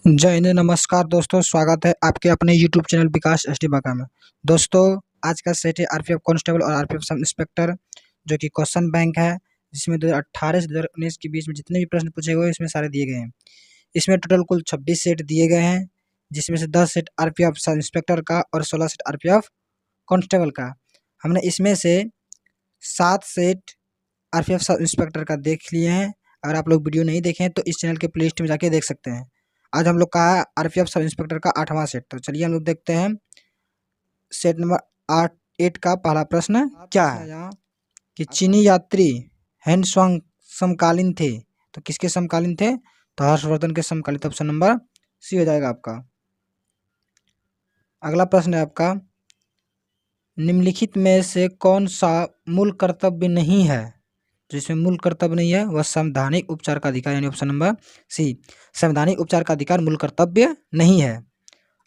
जय हिंद, नमस्कार दोस्तों। स्वागत है आपके अपने यूट्यूब चैनल विकास एसटी बांका में। दोस्तों, आज का सेट है आरपीएफ कांस्टेबल और आरपीएफ सब इंस्पेक्टर, जो कि क्वेश्चन बैंक है, जिसमें 2018 से 2019 के बीच में जितने भी प्रश्न पूछे हुए इसमें सारे दिए गए हैं। इसमें टोटल कुल 26 सेट दिए गए हैं, जिसमें से 10 सेट आरपीएफ सब इंस्पेक्टर का और 16 सेट आरपीएफ कांस्टेबल का। हमने इसमें से 7 सेट आरपीएफ सब इंस्पेक्टर का देख लिए हैं। अगर आप लोग वीडियो नहीं देखें तो इस चैनल के प्लेलिस्ट में जाके देख सकते हैं। आज हम लोग का है आरपीएफ सब इंस्पेक्टर का 8वां सेट। तो चलिए हम लोग देखते हैं सेट नंबर 8 का पहला प्रश्न क्या है। कि चीनी यात्री हैंडस्वांग समकालीन थे, तो किसके समकालीन थे? तो हर्षवर्धन के समकालीन। तो ऑप्शन नंबर सी हो जाएगा आपका। अगला प्रश्न है आपका, निम्नलिखित में से कौन सा मूल कर्तव्य नहीं है? जिसमें मूल कर्तव्य नहीं है वह संवैधानिक उपचार का अधिकार, यानी ऑप्शन नंबर सी, संवैधानिक उपचार का अधिकार मूल कर्तव्य नहीं है।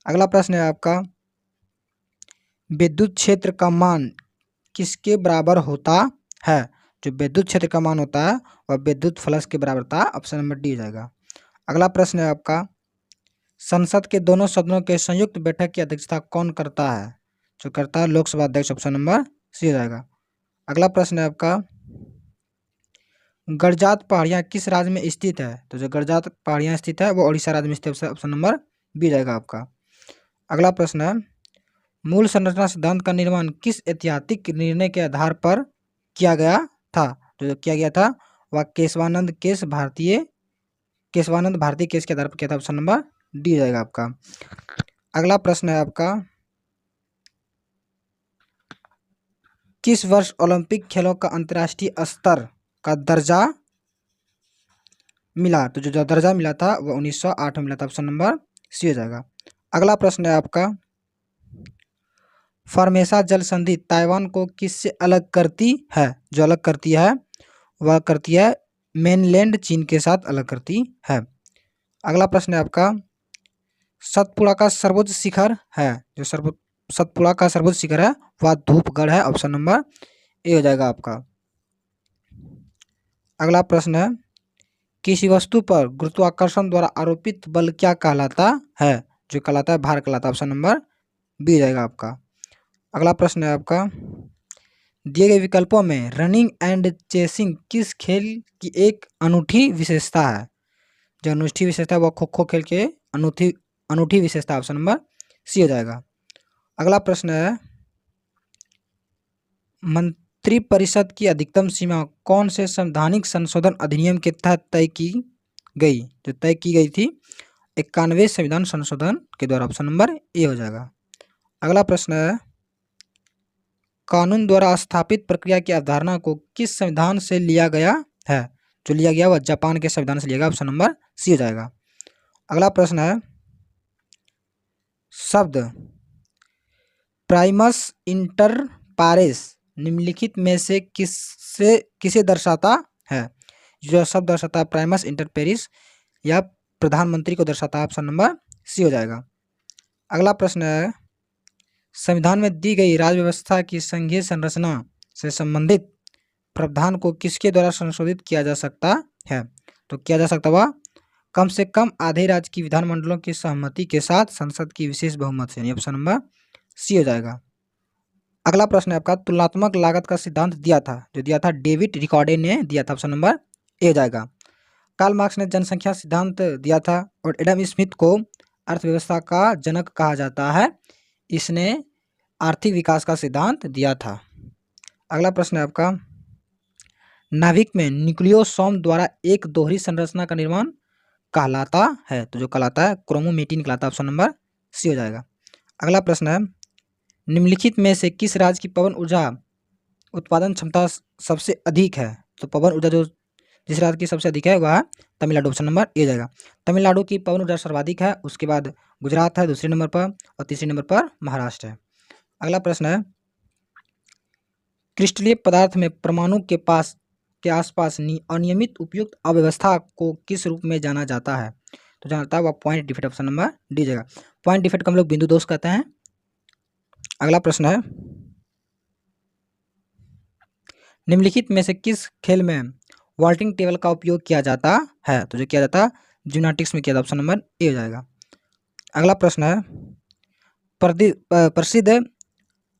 अगला प्रश्न है आपका, विद्युत क्षेत्र का मान किसके बराबर होता है? जो विद्युत क्षेत्र का मान होता है वह विद्युत फ्लक्स के बराबर होता है। ऑप्शन नंबर डी हो जाएगा। अगला प्रश्न है आपका, संसद के दोनों सदनों के संयुक्त बैठक की अध्यक्षता कौन करता है? जो करता है लोकसभा अध्यक्ष। ऑप्शन नंबर सी हो जाएगा। अगला प्रश्न है आपका, गड़जात पहाड़ियाँ किस राज्य में स्थित है? तो जो गड़जात पहाड़ियाँ स्थित है वो उड़ीसा राज्य में स्थित है। ऑप्शन नंबर बी जाएगा आपका। अगला प्रश्न है, मूल संरचना सिद्धांत का निर्माण किस ऐतिहासिक निर्णय के आधार पर किया गया था? जो किया गया था वह केशवानंद भारती केस के आधार पर किया था। ऑप्शन नंबर डी हो जाएगा आपका। अगला प्रश्न है आपका, किस वर्ष ओलंपिक खेलों का अंतर्राष्ट्रीय स्तर का दर्जा मिला? तो जो दर्जा मिला था वो 1908 में मिला था। ऑप्शन नंबर सी हो जाएगा। अगला प्रश्न है आपका, फॉर्मेसा जल संधि ताइवान को किससे अलग करती है? जो अलग करती है वह करती है मेनलैंड चीन के साथ अलग करती है। अगला प्रश्न है आपका, सतपुड़ा का सर्वोच्च शिखर है, जो सतपुड़ा का सर्वोच्च शिखर है वह धूपगढ़ है। ऑप्शन नंबर ए हो जाएगा आपका। अगला प्रश्न है, किसी वस्तु पर गुरुत्वाकर्षण द्वारा आरोपित बल क्या कहलाता है? जो कहलाता है भार कहलाता है। ऑप्शन नंबर बी हो जाएगा आपका। अगला प्रश्न है आपका, दिए गए विकल्पों में रनिंग एंड चेसिंग किस खेल की एक अनूठी विशेषता है? जो अनूठी विशेषता है वह खो खो खेल के अनूठी विशेषता। ऑप्शन नंबर सी हो जाएगा। अगला प्रश्न है, मंत्रिपरिषद की अधिकतम सीमा कौन से संवैधानिक संशोधन अधिनियम के तहत तय की गई? जो तय की गई थी 91वें संविधान संशोधन के द्वारा। ऑप्शन नंबर ए हो जाएगा। अगला प्रश्न है, कानून द्वारा स्थापित प्रक्रिया की अवधारणा को किस संविधान से लिया गया है? जो लिया गया वह जापान के संविधान से लिया गया। ऑप्शन नंबर सी हो जाएगा। अगला प्रश्न है, शब्द प्राइमस इंटर पारेस निम्नलिखित में से किसे दर्शाता है? जो शब्द दर्शाता है प्राइमस इंटर पेरिस या प्रधानमंत्री को दर्शाता है। ऑप्शन नंबर सी हो जाएगा। अगला प्रश्न है, संविधान में दी गई राज्य व्यवस्था की संघीय संरचना से संबंधित प्रावधान को किसके द्वारा संशोधित किया जा सकता है? तो किया जा सकता वह कम से कम आधे राज्य की विधानमंडलों की सहमति के साथ संसद की विशेष बहुमत से। ऑप्शन नंबर सी हो जाएगा। अगला प्रश्न है आपका, तुलनात्मक लागत का सिद्धांत दिया था, जो दिया था डेविड रिकॉर्डे ने दिया था। ऑप्शन नंबर ए हो जाएगा। कार्ल मार्क्स ने जनसंख्या सिद्धांत दिया था और एडम स्मिथ को अर्थव्यवस्था का जनक कहा जाता है। इसने आर्थिक विकास का सिद्धांत दिया था। अगला प्रश्न है आपका, नाभिक में न्यूक्लियोसोम द्वारा एक दोहरी संरचना का निर्माण कहलाता है। तो जो कहलाता है क्रोमोमेटिन कहलाता है। ऑप्शन नंबर सी हो जाएगा। अगला प्रश्न है, निम्नलिखित में से किस राज्य की पवन ऊर्जा उत्पादन क्षमता सबसे अधिक है? तो पवन ऊर्जा जो जिस राज्य की सबसे अधिक है वह तमिलनाडु। ऑप्शन नंबर ए जाएगा। तमिलनाडु की पवन ऊर्जा सर्वाधिक है, उसके बाद गुजरात है दूसरे नंबर पर और तीसरे नंबर पर महाराष्ट्र है। अगला प्रश्न है, क्रिस्टलीय पदार्थ में परमाणु के आसपास अनियमित उपयुक्त अव्यवस्था को किस रूप में जाना जाता है? तो जानता है वह point defect. Option number D जाएगा। पॉइंट डिफेक्ट को हम लोग बिंदु दोष कहते हैं। अगला प्रश्न है, निम्नलिखित में से किस खेल में वॉल्टिंग टेबल का उपयोग किया जाता है? तो जो किया जाता है जिम्नास्टिक्स में किया था, ऑप्शन नंबर ए हो जाएगा। अगला प्रश्न है, प्रसिद्ध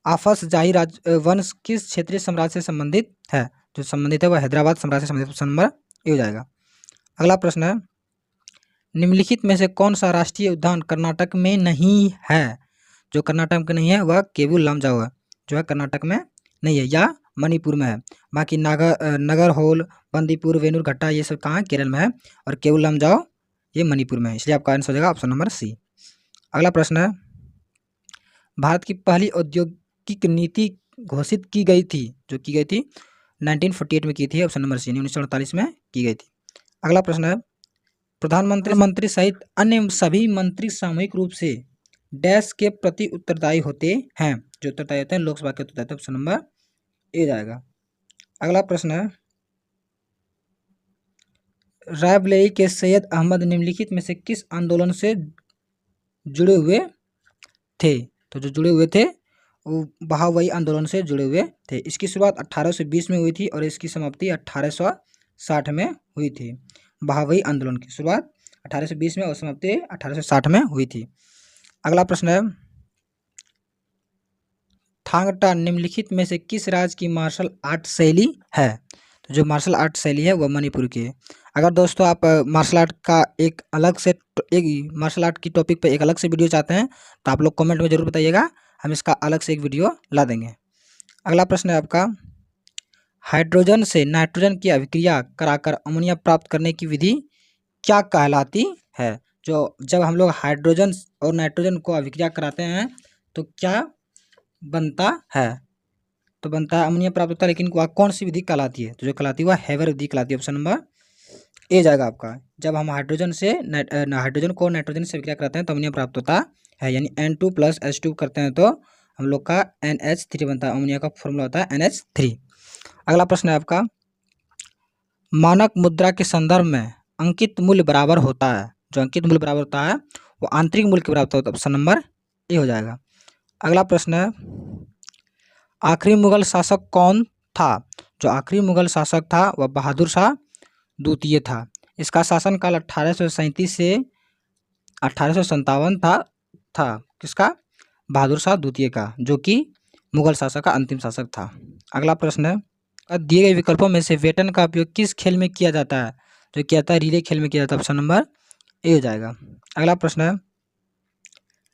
आफस जाही वंश किस क्षेत्रीय साम्राज्य से संबंधित है? जो संबंधित है वह हैदराबाद साम्राज्य से संबंधित, ऑप्शन नंबर ए हो जाएगा। अगला प्रश्न है, निम्नलिखित में से कौन सा राष्ट्रीय उद्यान कर्नाटक में नहीं है? जो कर्नाटक में नहीं है वह केवुल लामजाओ है, जो है कर्नाटक में नहीं है, या मणिपुर में है। बाकी नागरहोल, बंदीपुर, वेनुरघट्टा ये सब कहाँ है? केरल में है। और केवुल लामजाओ ये मणिपुर में है, इसलिए आपका आंसर हो जाएगा ऑप्शन नंबर सी। अगला प्रश्न है, भारत की पहली औद्योगिक नीति घोषित की गई थी, जो की गई थी 1948 में की थी, ऑप्शन नंबर सी, 1948 में की गई थी। अगला प्रश्न है, प्रधानमंत्री सहित अन्य सभी मंत्री सामूहिक रूप से डैश के प्रति उत्तरदायी होते हैं? जो उत्तरदायी होते हैं लोकसभा के उत्तरदायी, ऑप्शन नंबर ए जाएगा। अगला प्रश्न है, रायबरेली के सैयद अहमद निम्नलिखित में से किस आंदोलन से जुड़े हुए थे? तो जो जुड़े हुए थे वो बहावई आंदोलन से जुड़े हुए थे। इसकी शुरुआत 1820 में हुई थी और इसकी समाप्ति 1860 में हुई थी। बहावई आंदोलन की शुरुआत 1820 में और समाप्ति 1860 में हुई थी। अगला प्रश्न है, थांगटा निम्नलिखित में से किस राज्य की मार्शल आर्ट शैली है? तो जो मार्शल आर्ट शैली है वह मणिपुर की है। अगर दोस्तों आप मार्शल आर्ट का एक अलग से मार्शल आर्ट की टॉपिक पे एक अलग से वीडियो चाहते हैं तो आप लोग कमेंट में जरूर बताइएगा, हम इसका अलग से एक वीडियो ला देंगे। अगला प्रश्न है आपका, हाइड्रोजन से नाइट्रोजन की अभिक्रिया कराकर अमोनिया प्राप्त करने की विधि क्या कहलाती है? जो जब हम लोग हाइड्रोजन और नाइट्रोजन को अभिक्रिया कराते हैं तो क्या बनता है? तो बनता है अमोनिया प्राप्त होता है, लेकिन वह कौन सी विधि कहलाती है? तो जो कहलाती है वह हेवर विधि कहलाती है, ऑप्शन नंबर ए जाएगा आपका। जब हम हाइड्रोजन को नाइट्रोजन से अभिक्रिया कराते हैं तो अमोनिया प्राप्त होता है, यानी N2 + H2 करते हैं तो हम लोग का NH3 बनता है। अमोनिया का फॉर्मूला होता है NH3। अगला प्रश्न है आपका, मानक मुद्रा के संदर्भ में अंकित मूल्य बराबर होता है। जो अंकित मूल्य बराबर होता है वो आंतरिक मूल्य के बराबर होता है, ऑप्शन नंबर ए हो जाएगा। अगला प्रश्न है, आखिरी मुगल शासक कौन था? जो आखिरी मुगल शासक था वह बहादुर शाह द्वितीय था। इसका शासनकाल 1837 से 1857 था। किसका? बहादुर शाह द्वितीय का, जो कि मुगल शासक का अंतिम शासक था। अगला प्रश्न है, दिए गए विकल्पों में से वेटन का उपयोग किस खेल में किया जाता है? जो किया जाता है रिले खेल में किया जाता है, ऑप्शन नंबर ए हो जाएगा। अगला प्रश्न है,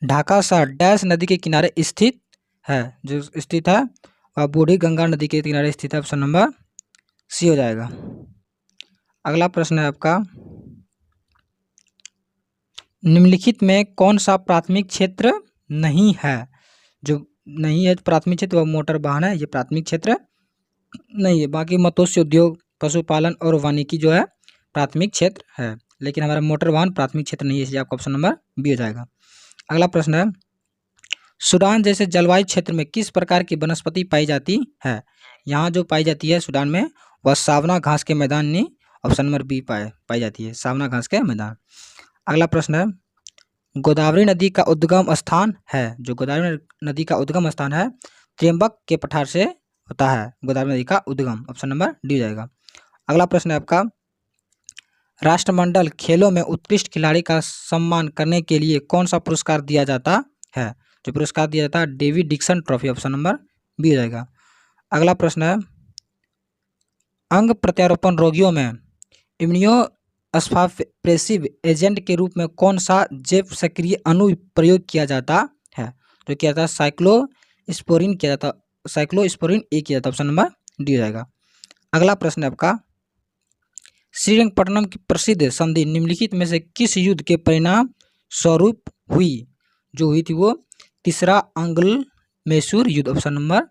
ढाका शहर डैश नदी के किनारे स्थित है? जो स्थित है वह बूढ़ी गंगा नदी के किनारे स्थित है, ऑप्शन नंबर सी हो जाएगा। अगला प्रश्न है आपका, निम्नलिखित में कौन सा प्राथमिक क्षेत्र नहीं है? जो नहीं है प्राथमिक क्षेत्र वह मोटर वाहन है, ये प्राथमिक क्षेत्र नहीं है। बाकी मत्स्य उद्योग, पशुपालन और वानिकी जो है प्राथमिक क्षेत्र है, लेकिन हमारा मोटर वाहन प्राथमिक क्षेत्र नहीं है, इसलिए आपका ऑप्शन नंबर बी हो जाएगा। अगला प्रश्न है, सूडान जैसे जलवायु क्षेत्र में किस प्रकार की वनस्पति पाई जाती है? यहाँ जो पाई जाती है सूडान में वह सावना घास के मैदान में, ऑप्शन नंबर बी पाई जाती है, सावना घास के मैदान। अगला प्रश्न है, गोदावरी नदी का उद्गम स्थान है? जो गोदावरी नदी का उद्गम स्थान है त्र्यंबक के पठार से होता है गोदावरी नदी का उद्गम, ऑप्शन नंबर डी हो जाएगा। अगला प्रश्न है आपका, राष्ट्रमंडल खेलों में उत्कृष्ट खिलाड़ी का सम्मान करने के लिए कौन सा पुरस्कार दिया जाता है? जो पुरस्कार दिया जाता है David Dixon trophy, option number B हो जाएगा। अगला प्रश्न है, अंग प्रत्यारोपण रोगियों में इम्यूनोसप्रेसिव एजेंट के रूप में कौन सा जैव सक्रिय अणु प्रयोग किया जाता है? जो किया जाता है साइक्लोस्पोरिन किया जाता, साइक्लोस्पोरिन ए किया जाता, ऑप्शन नंबर डी हो जाएगा। अगला प्रश्न है आपका, श्रीरंगपट्टनम की प्रसिद्ध संधि निम्नलिखित में से किस युद्ध के परिणाम स्वरूप हुई? जो हुई थी वो तीसरा अंग्ल मैसूर युद्ध, ऑप्शन नंबर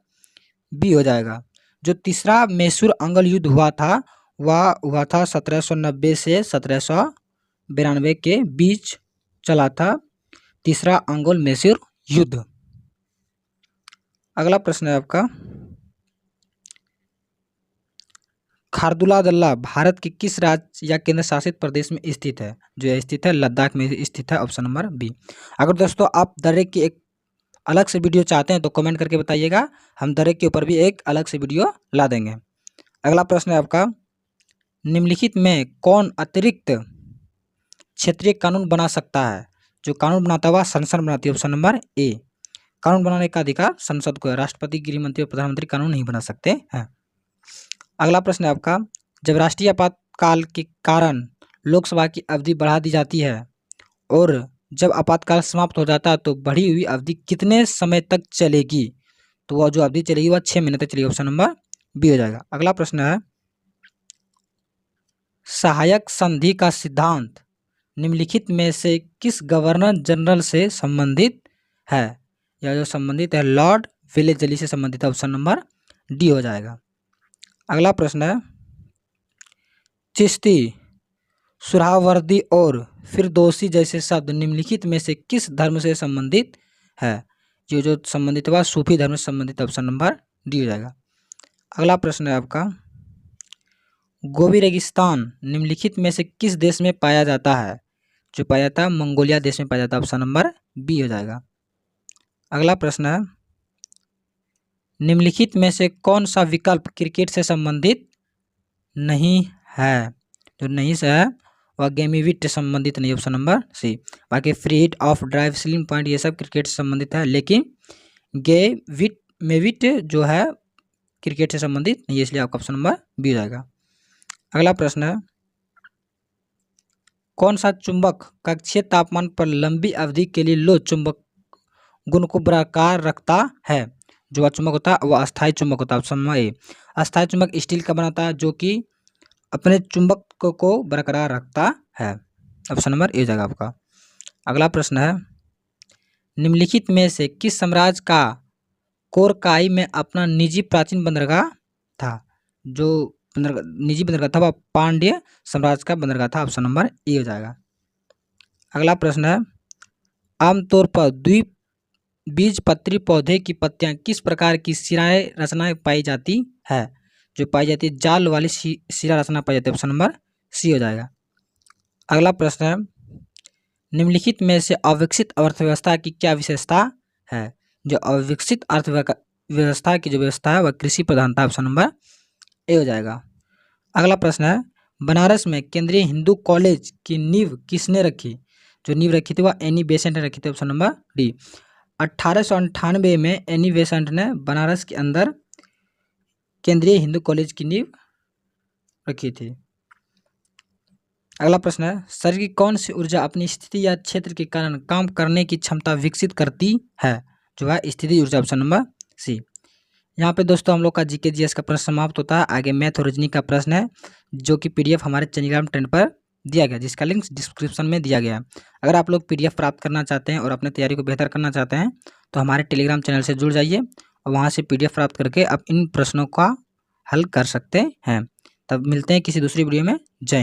बी हो जाएगा। जो तीसरा मैसूर अंग्ल युद्ध हुआ था वह हुआ था 1790 से 1792 के बीच चला था तीसरा अंग्ल मैसूर युद्ध। अगला प्रश्न है आपका, खारदुला भारत के किस राज्य या केंद्र शासित प्रदेश में स्थित है? जो है स्थित है लद्दाख में स्थित है, ऑप्शन नंबर बी। अगर दोस्तों आप दरेक की एक अलग से वीडियो चाहते हैं तो कमेंट करके बताइएगा, हम दरेक के ऊपर भी एक अलग से वीडियो ला देंगे। अगला प्रश्न है आपका, निम्नलिखित में कौन अतिरिक्त क्षेत्रीय कानून बना सकता है? जो कानून बनाता हुआ संसद बनाती है, ऑप्शन नंबर ए। कानून बनाने का अधिकार संसद को है, राष्ट्रपति, गृह मंत्री और प्रधानमंत्री कानून नहीं बना सकते हैं। अगला प्रश्न है आपका, जब राष्ट्रीय आपातकाल के कारण लोकसभा की अवधि बढ़ा दी जाती है और जब आपातकाल समाप्त हो जाता है तो बढ़ी हुई अवधि कितने समय तक चलेगी? तो वह जो अवधि चलेगी वह 6 महीने तक चलेगी, ऑप्शन नंबर बी हो जाएगा। अगला प्रश्न है, सहायक संधि का सिद्धांत निम्नलिखित में से किस गवर्नर जनरल से संबंधित है? यह जो संबंधित है लॉर्ड वेलेस्ली से संबंधित है, ऑप्शन नंबर डी हो जाएगा। अगला प्रश्न है, चिश्ती, सुहरावर्दी और फिरदौसी जैसे शब्द निम्नलिखित में से किस धर्म से संबंधित है? ये जो संबंधित हुआ सूफी धर्म से संबंधित, ऑप्शन नंबर डी हो जाएगा। अगला प्रश्न है आपका, गोबी रेगिस्तान निम्नलिखित में से किस देश में पाया जाता है? जो पाया जाता है मंगोलिया देश में पाया जाता है, ऑप्शन नंबर बी हो जाएगा। अगला प्रश्न है, निम्नलिखित में से कौन सा विकल्प क्रिकेट से संबंधित नहीं है? जो नहीं से है वह गेमीविट से संबंधित नहीं, ऑप्शन नंबर सी। बाकी free hit, off drive, sling point ये सब क्रिकेट से संबंधित है, लेकिन गेमीविट जो है क्रिकेट से संबंधित नहीं है, इसलिए आपका ऑप्शन नंबर बी हो जाएगा। अगला प्रश्न है, कौन सा चुंबक कक्षीय तापमान पर लंबी अवधि के लिए लो चुंबक गुण को बरकरार रखता है? जो चुंबक होता है वह अस्थायी चुंबक होता है, ऑप्शन नंबर ए। अस्थायी चुंबक स्टील का बनाता है जो कि अपने चुंबक को बरकरार रखता है, ऑप्शन नंबर ए हो जाएगा आपका। अगला प्रश्न है, निम्नलिखित में से किस साम्राज्य का कोरकाई में अपना निजी प्राचीन बंदरगाह था? जो निजी बंदरगाह था वह पांड्य साम्राज्य का बंदरगाह था, ऑप्शन नंबर ए हो जाएगा। अगला प्रश्न है, आमतौर पर द्विबीजपत्री पौधे की पत्तियां किस प्रकार की शिराएं रचनाएं पाई जाती है? जो पाई जाती है जाल वाली शिरा रचना पाई जाती है, ऑप्शन नंबर सी हो जाएगा। अगला प्रश्न है, निम्नलिखित में से अविकसित अर्थव्यवस्था की क्या विशेषता है? जो अविकसित अर्थव्यवस्था की जो व्यवस्था है वह कृषि प्रधानता, ऑप्शन नंबर ए हो जाएगा। अगला प्रश्न है, बनारस में केंद्रीय हिंदू कॉलेज की नींव किसने रखी? जो नींव रखी थी वह एनी बेसेंट ने रखी थी, ऑप्शन नंबर डी। 1898 में एनी बेसेंट ने बनारस के अंदर केंद्रीय हिंदू कॉलेज की नींव रखी थी। अगला प्रश्न है, शरीर की कौन सी ऊर्जा अपनी स्थिति या क्षेत्र के कारण काम करने की क्षमता विकसित करती है? जो है स्थिति ऊर्जा, ऑप्शन नंबर सी। यहाँ पे दोस्तों हम लोग का जीके जीएस का प्रश्न समाप्त होता है। आगे मैथ और रीजनिंग का प्रश्न है जो कि पीडीएफ हमारे टेलीग्राम चैनल पर दिया गया, जिसका लिंक डिस्क्रिप्शन में दिया गया है। अगर आप लोग पीडीएफ प्राप्त करना चाहते हैं और अपने तैयारी को बेहतर करना चाहते हैं तो हमारे टेलीग्राम चैनल से जुड़ जाइए और वहाँ से पीडीएफ प्राप्त करके आप इन प्रश्नों का हल कर सकते हैं। तब मिलते हैं किसी दूसरी वीडियो में। जय हिंद।